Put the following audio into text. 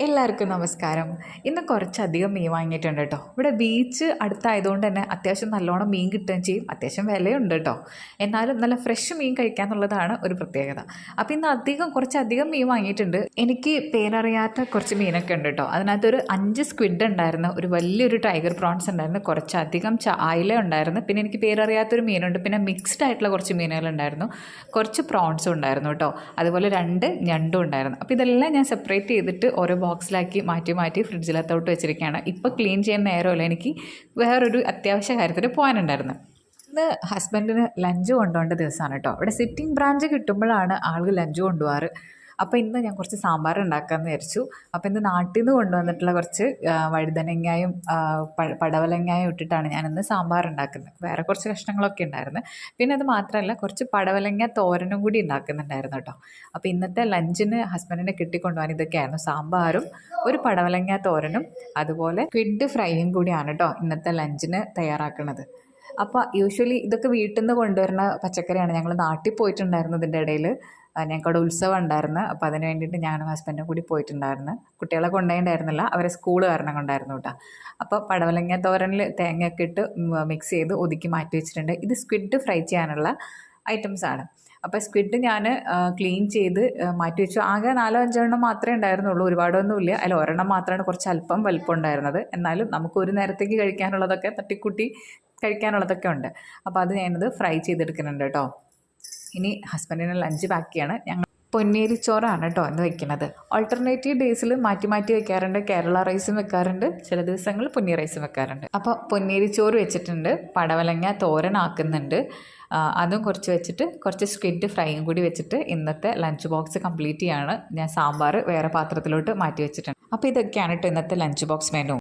എല്ലാവർക്കും നമസ്കാരം. ഇന്ന് കുറച്ചധികം മീൻ വാങ്ങിയിട്ടുണ്ട് കേട്ടോ. ഇവിടെ ബീച്ച് അടുത്തായതുകൊണ്ട് തന്നെ അത്യാവശ്യം നല്ലോണം മീൻ കിട്ടുകയും ചെയ്യും. അത്യാവശ്യം വിലയുണ്ട് കേട്ടോ. എന്നാലും നല്ല ഫ്രഷ് മീൻ കഴിക്കുക എന്നുള്ളതാണ് ഒരു പ്രത്യേകത. അപ്പോൾ ഇന്ന് കുറച്ചധികം മീൻ വാങ്ങിയിട്ടുണ്ട്. എനിക്ക് പേരറിയാത്ത കുറച്ച് മീനൊക്കെ ഉണ്ട് കേട്ടോ. അതിനകത്തൊരു 5 സ്ക്വിഡ് ഉണ്ടായിരുന്നു, ഒരു വലിയൊരു ടൈഗർ പ്രോൺസ് ഉണ്ടായിരുന്നു, കുറച്ചധികം അയില ഉണ്ടായിരുന്നു, പിന്നെ എനിക്ക് പേരറിയാത്തൊരു മീനുണ്ട്, പിന്നെ മിക്സ്ഡ് ആയിട്ടുള്ള കുറച്ച് മീനുകളുണ്ടായിരുന്നു, കുറച്ച് പ്രോൺസും ഉണ്ടായിരുന്നു കേട്ടോ. അതുപോലെ 2 ഞണ്ടും ഉണ്ടായിരുന്നു. അപ്പോൾ ഇതെല്ലാം ഞാൻ സെപ്പറേറ്റ് ചെയ്തിട്ട് ഓരോ ബോക്സിലാക്കി മാറ്റി ഫ്രിഡ്ജിലത്തോട്ട് വെച്ചിരിക്കുകയാണ്. ഇപ്പോൾ ക്ലീൻ ചെയ്യാൻ നേരമല്ല, എനിക്ക് വേറൊരു അത്യാവശ്യ കാര്യത്തിന് പോകാനുണ്ടായിരുന്നു. ഇന്ന് ഹസ്ബൻഡിന് ലഞ്ച് കൊണ്ടുപോകേണ്ട ദിവസമാണ് കേട്ടോ. ഇവിടെ സിറ്റിംഗ് ബ്രാഞ്ച് കിട്ടുമ്പോഴാണ് ആൾക്ക് ലഞ്ച് കൊണ്ടുപോകാറ്. അപ്പോൾ ഇന്ന് ഞാൻ കുറച്ച് സാമ്പാർ ഉണ്ടാക്കാമെന്ന് വിചാരിച്ചു. അപ്പോൾ ഇന്ന് നാട്ടിൽ നിന്ന് കൊണ്ടുവന്നിട്ടുള്ള കുറച്ച് വഴുതനങ്ങയും പടവലങ്ങയും ഇട്ടിട്ടാണ് ഞാനിന്ന് സാമ്പാർ ഉണ്ടാക്കുന്നത്. വേറെ കുറച്ച് കഷ്ണങ്ങളൊക്കെ ഉണ്ടായിരുന്നു. പിന്നെ അത് മാത്രമല്ല, കുറച്ച് പടവലങ്ങ തോരനും കൂടി ഉണ്ടാക്കുന്നുണ്ടായിരുന്നു കേട്ടോ. അപ്പോൾ ഇന്നത്തെ ലഞ്ചിന് ഹസ്ബൻഡിനെ കിട്ടിക്കൊണ്ടുപോകാൻ ഇതൊക്കെയായിരുന്നു: സാമ്പാറും ഒരു പടവലങ്ങ തോരനും അതുപോലെ സ്ക്വിഡ് ഫ്രൈയും കൂടിയാണ് കേട്ടോ ഇന്നത്തെ ലഞ്ചിന് തയ്യാറാക്കുന്നത്. അപ്പോൾ യൂഷ്വലി ഇതൊക്കെ വീട്ടിൽ നിന്ന് കൊണ്ടുവരുന്ന പച്ചക്കറിയാണ്. ഞങ്ങൾ നാട്ടിൽ പോയിട്ടുണ്ടായിരുന്നു. ഇതിൻ്റെ ഇടയിൽ ഞങ്ങൾക്കവിടെ ഉത്സവം ഉണ്ടായിരുന്നു. അപ്പോൾ അതിന് വേണ്ടിയിട്ട് ഞാനും ഹസ്ബൻഡും കൂടി പോയിട്ടുണ്ടായിരുന്നു. കുട്ടികളെ കൊണ്ടുപോയിട്ടുണ്ടായിരുന്നില്ല, അവരെ സ്കൂൾ കാരണം കൊണ്ടായിരുന്നു കേട്ടോ. അപ്പോൾ പടവലങ്ങ തോരനിൽ തേങ്ങയൊക്കെ ഇട്ട് മിക്സ് ചെയ്ത് ഒതുക്കി മാറ്റി വെച്ചിട്ടുണ്ട്. ഇത് സ്ക്വിഡ് ഫ്രൈ ചെയ്യാനുള്ള ഐറ്റംസാണ്. അപ്പോൾ സ്ക്വിഡ് ഞാൻ ക്ലീൻ ചെയ്ത് മാറ്റി വെച്ചു. ആകെ 4-5 എണ്ണം മാത്രമേ ഉണ്ടായിരുന്നുള്ളൂ, ഒരുപാടൊന്നുമില്ല. അതിൽ ഒരെണ്ണം മാത്രമാണ് കുറച്ച് അല്പം വലിപ്പം ഉണ്ടായിരുന്നത്. എന്നാലും നമുക്ക് ഒരു നേരത്തേക്ക് കഴിക്കാനുള്ളതൊക്കെ തട്ടിക്കൂട്ടി കഴിക്കാനുള്ളതൊക്കെ ഉണ്ട്. അപ്പോൾ അത് ഞാനത് ഫ്രൈ ചെയ്തെടുക്കുന്നുണ്ട് കേട്ടോ. ഇനി ഹസ്ബൻഡിന് ലഞ്ച് ബാക്കിയാണ്. ഞങ്ങൾ പൊന്നിയരി ചോറാണ് കേട്ടോ ഇന്ന് വെക്കുന്നത്. ഓൾട്ടർനേറ്റീവ് ഡേയ്സിൽ മാറ്റി വെക്കാറുണ്ട്. കേരള റൈസും വെക്കാറുണ്ട്, ചില ദിവസങ്ങളിൽ പൊന്നി റൈസും വെക്കാറുണ്ട്. അപ്പോൾ പൊന്നിയരി ചോറ് വെച്ചിട്ടുണ്ട്, പടവലങ്ങ തോരൻ ആക്കുന്നുണ്ട്, അതും കുറച്ച് വെച്ചിട്ട് കുറച്ച് സ്ക്വിഡ് ഫ്രൈയും കൂടി വെച്ചിട്ട് ഇന്നത്തെ ലഞ്ച് ബോക്സ് കംപ്ലീറ്റ് ചെയ്യാണ്. ഞാൻ സാമ്പാർ വേറെ പാത്രത്തിലോട്ട് മാറ്റി വെച്ചിട്ടുണ്ട്. അപ്പോൾ ഇതൊക്കെയാണ് കേട്ടോ ഇന്നത്തെ ലഞ്ച് ബോക്സ് മെനു.